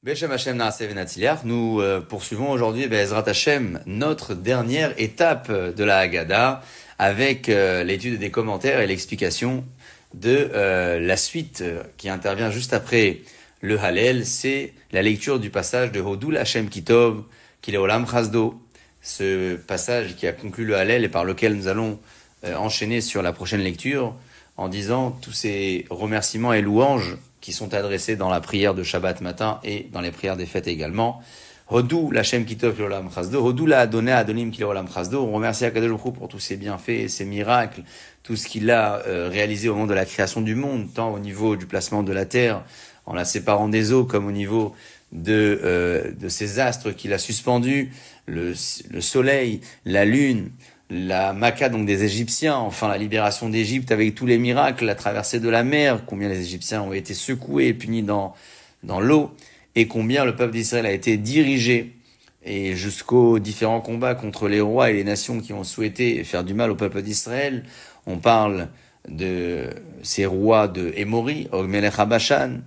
Beshem Hashem Naaseh Venatzliach, nous poursuivons aujourd'hui Be'ezrat Hashem notre dernière étape de la Haggadah avec l'étude des commentaires et l'explication de la suite qui intervient juste après le Hallel. C'est la lecture du passage de Hodul Hashem Kitov Kileolam Chasdo, ce passage qui a conclu le Hallel et par lequel nous allons enchaîner sur la prochaine lecture en disant tous ces remerciements et louanges qui sont adressés dans la prière de Shabbat matin et dans les prières des fêtes également. Hodou l'Hashem Kitov Kileolam Chasdo, Hodou la Adonai Adonim Kileolam Chasdo. On remercie Akadosh Baruch Hu pour tous ses bienfaits, ses miracles, tout ce qu'il a réalisé au moment de la création du monde, tant au niveau du placement de la terre, en la séparant des eaux, comme au niveau de ces astres qu'il a suspendus, le soleil, la lune, la Makkah donc des Égyptiens, enfin la libération d'Égypte avec tous les miracles, la traversée de la mer, combien les Égyptiens ont été secoués et punis dans l'eau, et combien le peuple d'Israël a été dirigé, et jusqu'aux différents combats contre les rois et les nations qui ont souhaité faire du mal au peuple d'Israël. On parle de ces rois de Émori, Og Melech HaBashan,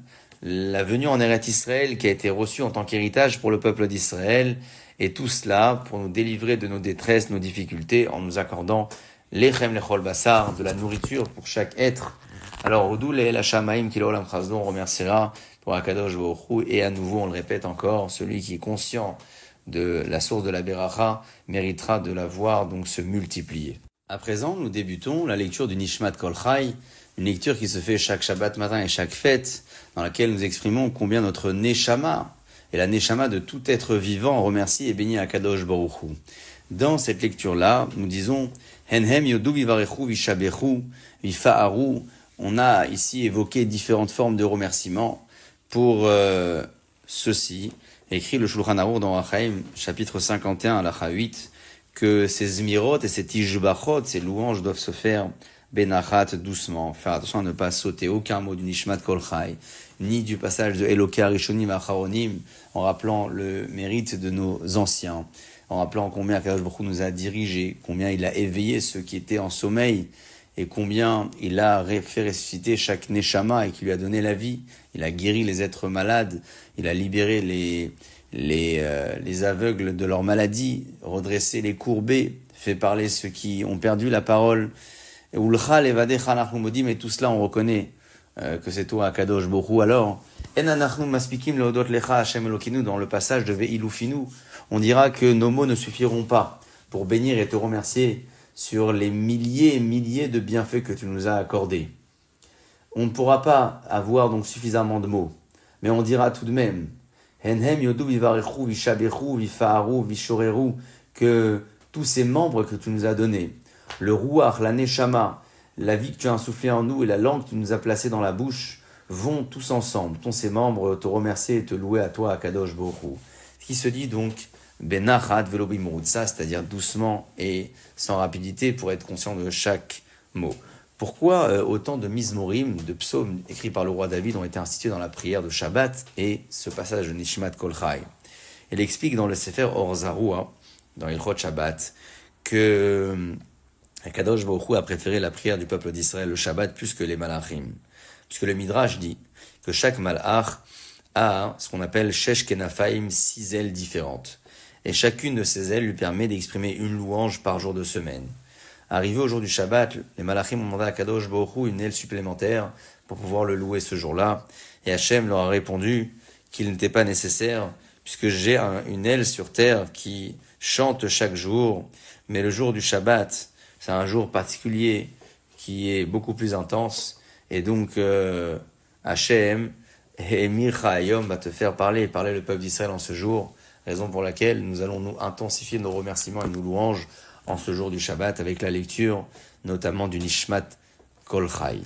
la venue en Eretz Israël qui a été reçue en tant qu'héritage pour le peuple d'Israël, et tout cela pour nous délivrer de nos détresses, nos difficultés, en nous accordant l'echem lechol basar, de la nourriture pour chaque être. Alors, Hodou le'el hashamaim kileolam chasdo, on remerciera pour Akadosh Baruch Hu, et à nouveau, on le répète encore, celui qui est conscient de la source de la beracha méritera de la voir donc se multiplier. À présent, nous débutons la lecture du Nishmat Kol Chai, une lecture qui se fait chaque Shabbat matin et chaque fête, dans laquelle nous exprimons combien notre Neshama, et la Neshama de tout être vivant remercie et bénit Akadosh Baruch Hu. Dans cette lecture-là, nous disons Henhem yodu vivarechu vishabechu vifa'aru. On a ici évoqué différentes formes de remerciements pour ceci. Écrit le Shulchan Aruch dans Achaim, chapitre 51, halacha 8, que ces zmirot et ces tishbachot, ces louanges doivent se faire benachat, doucement. Faire attention à ne pas sauter aucun mot du Nishmat Kol Chai, ni du passage de Eloka Rishonim Acharonim, en rappelant le mérite de nos anciens, en rappelant combien Akadosh Baruch Hu nous a dirigés, combien il a éveillé ceux qui étaient en sommeil, et combien il a fait ressusciter chaque Neshama et qui lui a donné la vie. Il a guéri les êtres malades, il a libéré les aveugles de leur maladie, redressé les courbés, fait parler ceux qui ont perdu la parole. Et tout cela, on reconnaît que c'est toi, Akadosh Baruch Hu. Alors, dans le passage de Ve'ilufinu, on dira que nos mots ne suffiront pas pour bénir et te remercier sur les milliers et milliers de bienfaits que tu nous as accordés. On ne pourra pas avoir donc suffisamment de mots, mais on dira tout de même que tous ces membres que tu nous as donnés, le Ruach, la Neshama, la vie que tu as insufflée en nous et la langue que tu nous as placée dans la bouche, vont tous ensemble, tous ces membres, te remercier et te louer à toi, Akadosh Baruch Hu. Ce qui se dit donc benachat velo bimrutsa, c'est-à-dire doucement et sans rapidité pour être conscient de chaque mot. Pourquoi autant de mizmorim, de psaumes écrits par le roi David ont été institués dans la prière de Shabbat et ce passage de Nishmat Kol Chai? Il explique dans le Sefer Or Zarua, dans Ilchot Shabbat, que Akadosh Baruch Hu a préféré la prière du peuple d'Israël le Shabbat plus que les malachim. Puisque le Midrash dit que chaque malach a ce qu'on appelle shesh kenafaim, 6 ailes différentes. Et chacune de ces ailes lui permet d'exprimer une louange par jour de semaine. Arrivé au jour du Shabbat, les malachim ont demandé à Akadosh Baruch Hu une aile supplémentaire pour pouvoir le louer ce jour-là. Et Hachem leur a répondu qu'il n'était pas nécessaire, puisque j'ai une aile sur terre qui chante chaque jour, mais le jour du Shabbat, c'est un jour particulier qui est beaucoup plus intense, et donc Hachem et Mirchaïom va te faire parler le peuple d'Israël en ce jour, raison pour laquelle nous allons nous intensifier nos remerciements et nos louanges en ce jour du Shabbat avec la lecture notamment du Nishmat Kol Chai.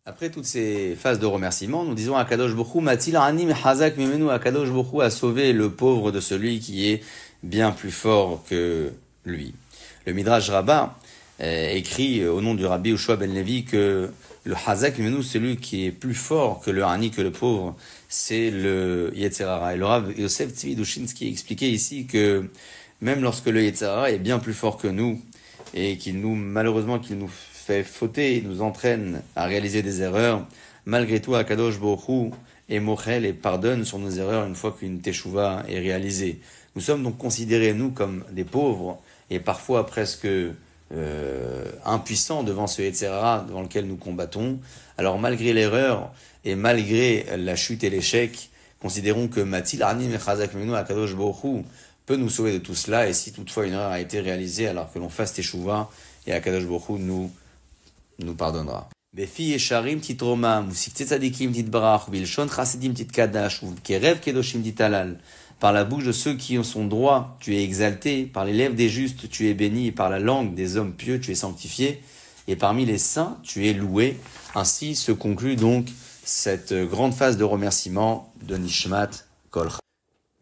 Après toutes ces phases de remerciement, nous disons Akadosh Baruch Hu Matil Anim Hazak Mimenu. Akadosh Baruch Hu a sauvé le pauvre de celui qui est bien plus fort que lui. Le Midrash Rabbah écrit au nom du Rabbi Ushua ben Levi que le Hazak Mimenu, celui qui est plus fort que le Hani, que le pauvre, c'est le Yetzer Hara. Et le Rav Yosef Tzvi Dushinsky expliquait ici que même lorsque le Yetzer Hara est bien plus fort que nous et qu'il nous fait fauter, nous entraîne à réaliser des erreurs, malgré tout, Akadosh Baruch Hu et mochel et pardonne sur nos erreurs une fois qu'une teshuva est réalisée. Nous sommes donc considérés, nous, comme des pauvres et parfois presque impuissants devant ce Yetzirah devant lequel nous combattons. Alors malgré l'erreur et malgré la chute et l'échec, considérons que Matil Arnim et Chazak Menu Akadosh Baruch Hu peut nous sauver de tout cela, et si toutefois une erreur a été réalisée, alors que l'on fasse teshuva, et Akadosh Baruch Hu nous pardonnera. Befi Yesharim titromam, usikte tzadikim titbarach, bilshon chasidim titkadash, kerev kedoshim titalal. Par la bouche de ceux qui sont droits, tu es exalté, par les lèvres des justes, tu es béni, et par la langue des hommes pieux, tu es sanctifié, et parmi les saints, tu es loué. Ainsi se conclut donc cette grande phase de remerciement de Nishmat Kol.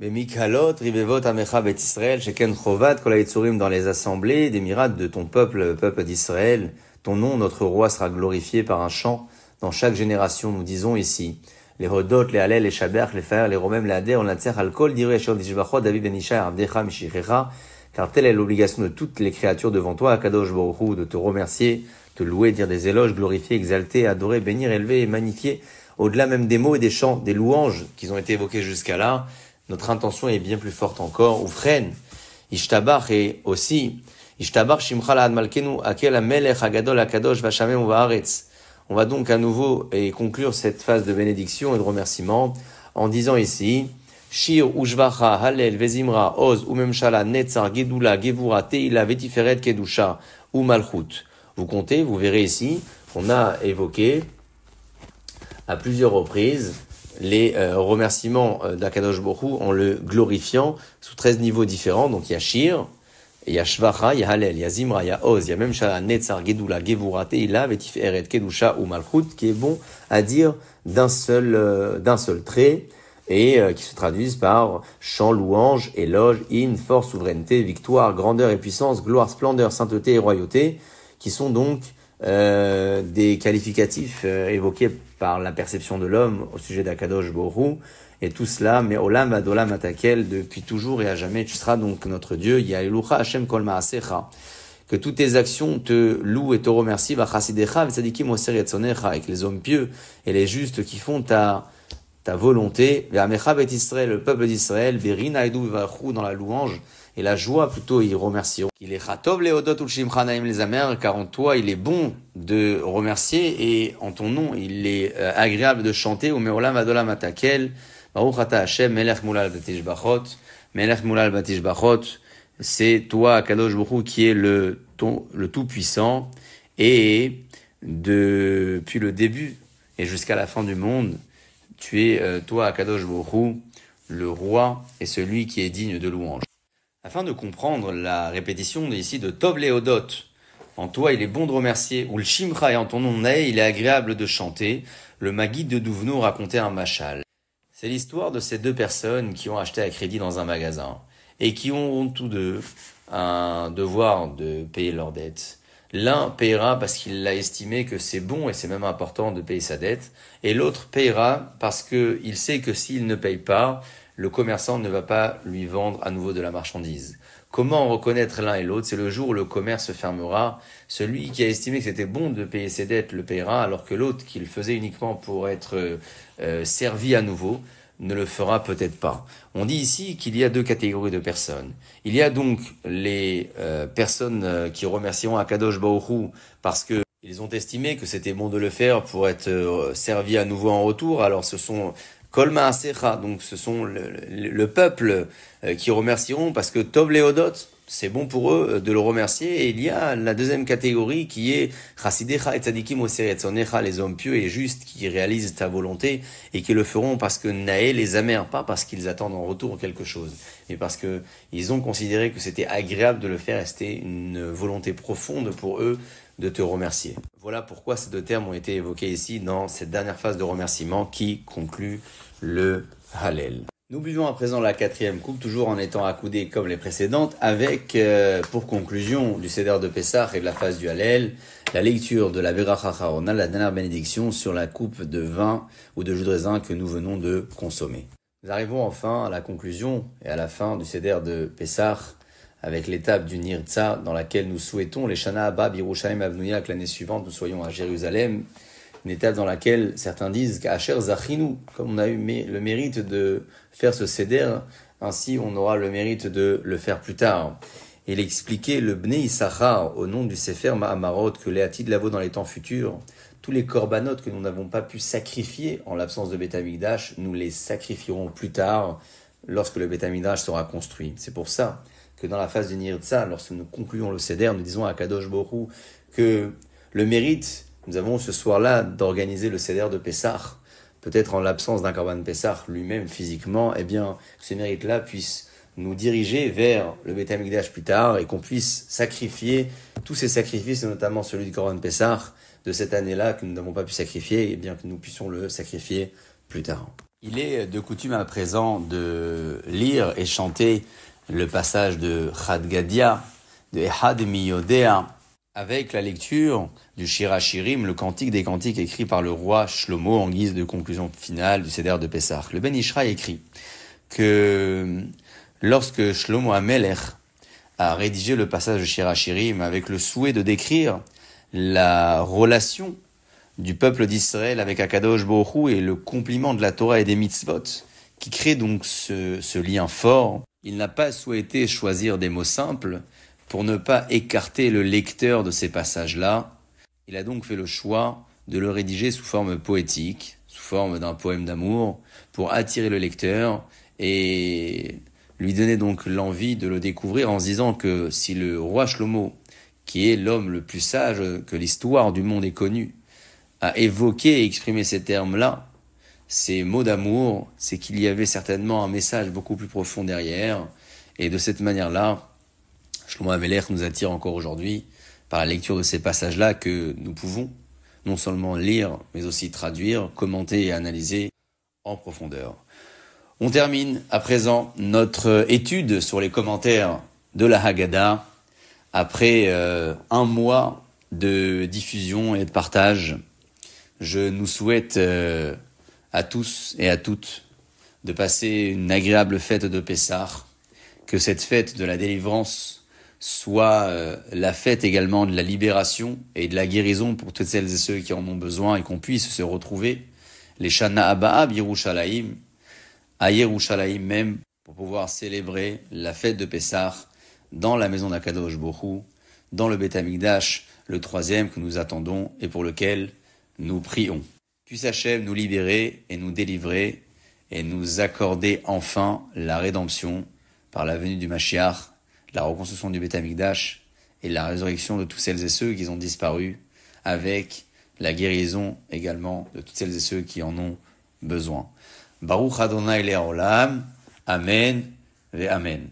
Mais Mikalot, Rivevot, Amecha, Bet Israël, Sheken Chovat, Kol Haïtzurim dans les assemblées des miracles de ton peuple, le peuple d'Israël. Ton nom, notre roi, sera glorifié par un chant dans chaque génération. Nous disons ici, les Hodot, les Halel, les Shaber, les Fer, les Romem, les Ader, on l'atzer, Alkol, Diru, Yeshon, Dishbachot, David, Ben Isha, Abdecha, Mishichecha, car telle est l'obligation de toutes les créatures devant toi, Akadosh Baruch Hu, de te remercier, te louer, dire des éloges, glorifier, exalter, adorer, bénir, élever et magnifier, au-delà même des mots et des chants, des louanges qui ont été évoqués jusqu'à là. Notre intention est bien plus forte encore. Oufren, Ishtabach et aussi, Ishtabach Shimcha La'ad Malkenu, Akel HaMelech HaGadol HaKadosh V'Shamem U'Va'aretz. On va donc à nouveau et conclure cette phase de bénédiction et de remerciement en disant ici, Shir Ushvacha Halel Vezimra Oz Umemshala Netzar Gedula Gevura Teila Vetiferet Kedusha ou Malchut. Vous comptez, vous verrez ici, on a évoqué à plusieurs reprises les remerciements d'Akadosh Baruch Hu en le glorifiant sous 13 niveaux différents. Donc il y a Shir, il y a Shvacha, il y a Halel, il y a Zimra, il y a Oz, il y a même Shala, Netzar, Gedula, Gevura, Teila, Vetiferet, Kedusha ou Malchut, qui est bon à dire d'un seul trait et qui se traduisent par chant, louange, éloge, hymne, force, souveraineté, victoire, grandeur et puissance, gloire, splendeur, sainteté et royauté, qui sont donc des qualificatifs évoqués par la perception de l'homme au sujet d'Akadosh Baruch Hu, et tout cela, mais olam ad olam atakel, depuis toujours et à jamais, tu seras donc notre Dieu, Yaelucha Hashem kol ma'asecha, que toutes tes actions te louent et te remercient, v'chasidecha v'tzadikim oser yetzonecha, avec les hommes pieux et les justes qui font ta volonté, ve'amecha bet Israël, le peuple d'Israël, ve'rina edu v'achou, dans la louange, et la joie plutôt, ils remercieront. Il est chatov leodot ulshimcha naim les amers, car en toi il est bon de remercier et en ton nom il est agréable de chanter. Ou meolam adolam atakel, baruch ata Hashem melech mulal batishbachot, melech mulal batishbachot. C'est toi Kadosh Baruch Hu qui est le tout puissant, et depuis le début et jusqu'à la fin du monde, tu es toi Kadosh Baruch Hu, le roi et celui qui est digne de louange. Afin de comprendre la répétition ici de Tov Leodot, en toi il est bon de remercier, ou le Shimcha, et en ton nom Nae, il est agréable de chanter, le Maguide de Douvno racontait un machal. C'est l'histoire de ces deux personnes qui ont acheté à crédit dans un magasin et qui ont tous deux un devoir de payer leurs dettes. L'un payera parce qu'il a estimé que c'est bon et c'est même important de payer sa dette, et l'autre payera parce qu'il sait que s'il ne paye pas, le commerçant ne va pas lui vendre à nouveau de la marchandise. Comment reconnaître l'un et l'autre? C'est le jour où le commerce se fermera. Celui qui a estimé que c'était bon de payer ses dettes le payera, alors que l'autre, qui le faisait uniquement pour être servi à nouveau, ne le fera peut-être pas. On dit ici qu'il y a deux catégories de personnes. Il y a donc les personnes qui remercieront Akadosh Baruch Hu parce que ils ont estimé que c'était bon de le faire pour être servi à nouveau en retour. Alors ce sont Kol Ma'asecha, donc ce sont le peuple qui remercieront parce que Tov Leodot, c'est bon pour eux de le remercier. Et il y a la deuxième catégorie qui est Chasidecha et Tzadikim Oser Yetzonecha, les hommes pieux et justes qui réalisent ta volonté et qui le feront parce que Naé les amère, pas parce qu'ils attendent en retour quelque chose, mais parce que ils ont considéré que c'était agréable de le faire et c'était une volonté profonde pour eux de te remercier. Voilà pourquoi ces deux termes ont été évoqués ici dans cette dernière phase de remerciement qui conclut le Hallel. Nous buvons à présent la quatrième coupe, toujours en étant accoudés comme les précédentes, avec, pour conclusion du Seder de Pessah et de la phase du Hallel, la lecture de la Beracha Acharona, la dernière bénédiction sur la coupe de vin ou de jus de raisin que nous venons de consommer. Nous arrivons enfin à la conclusion et à la fin du Seder de Pessah, avec l'étape du Nirtza dans laquelle nous souhaitons les Shana Abba Birushalayim Avnuya, que l'année suivante nous soyons à Jérusalem, une étape dans laquelle certains disent qu'Asher Zachinu, comme on a eu le mérite de faire ce seder, ainsi on aura le mérite de le faire plus tard. Et il expliquait le Bnei Issachar au nom du Sefer Ma'amarot que Léatid Lavo dans les temps futurs, tous les korbanot que nous n'avons pas pu sacrifier en l'absence de Beth Amikdash, nous les sacrifierons plus tard lorsque le Beth Amikdash sera construit. C'est pour ça que dans la phase du Nirtza, lorsque nous concluons le Seder, nous disons à Kadosh Borou que le mérite, nous avons ce soir-là d'organiser le Seder de Pessah, peut-être en l'absence d'un Korban Pessah lui-même physiquement, eh bien, ce mérite-là puisse nous diriger vers le Beth Amikdash plus tard et qu'on puisse sacrifier tous ces sacrifices, et notamment celui du Korban Pessah de cette année-là que nous n'avons pas pu sacrifier, et bien que nous puissions le sacrifier plus tard. Il est de coutume à présent de lire et chanter le passage de Chad Gadia, de Ehad Miyodea, avec la lecture du Shir HaShirim, le cantique des cantiques écrit par le roi Shlomo en guise de conclusion finale du Seder de Pessah. Le Ben Ishraï écrit que lorsque Shlomo HaMelech a rédigé le passage du Shir HaShirim avec le souhait de décrire la relation du peuple d'Israël avec Akadosh Baruch Hu et le compliment de la Torah et des mitzvot, qui crée donc ce lien fort, il n'a pas souhaité choisir des mots simples pour ne pas écarter le lecteur de ces passages-là. Il a donc fait le choix de le rédiger sous forme poétique, sous forme d'un poème d'amour, pour attirer le lecteur et lui donner donc l'envie de le découvrir en se disant que si le roi Shlomo, qui est l'homme le plus sage que l'histoire du monde ait connu, a évoqué et exprimé ces termes-là, ces mots d'amour, c'est qu'il y avait certainement un message beaucoup plus profond derrière. Et de cette manière-là, Shlomo HaMelech nous attire encore aujourd'hui par la lecture de ces passages-là que nous pouvons non seulement lire, mais aussi traduire, commenter et analyser en profondeur. On termine à présent notre étude sur les commentaires de la Haggadah après un mois de diffusion et de partage. Je nous souhaite à tous et à toutes de passer une agréable fête de Pessah, que cette fête de la délivrance soit la fête également de la libération et de la guérison pour toutes celles et ceux qui en ont besoin et qu'on puisse se retrouver les Shana Abba Yerushalayim, à Yerushalayim même, pour pouvoir célébrer la fête de Pessah dans la maison d'Akadosh Baruch Hu, dans le Beth Amikdash, le 3e que nous attendons et pour lequel nous prions. Puisse Hachem nous libérer et nous délivrer et nous accorder enfin la rédemption par la venue du Mashiach, la reconstruction du Beth Amikdash et la résurrection de tous celles et ceux qui ont disparu, avec la guérison également de toutes celles et ceux qui en ont besoin. Baruch Adonai Le'olam, Amen ve Amen.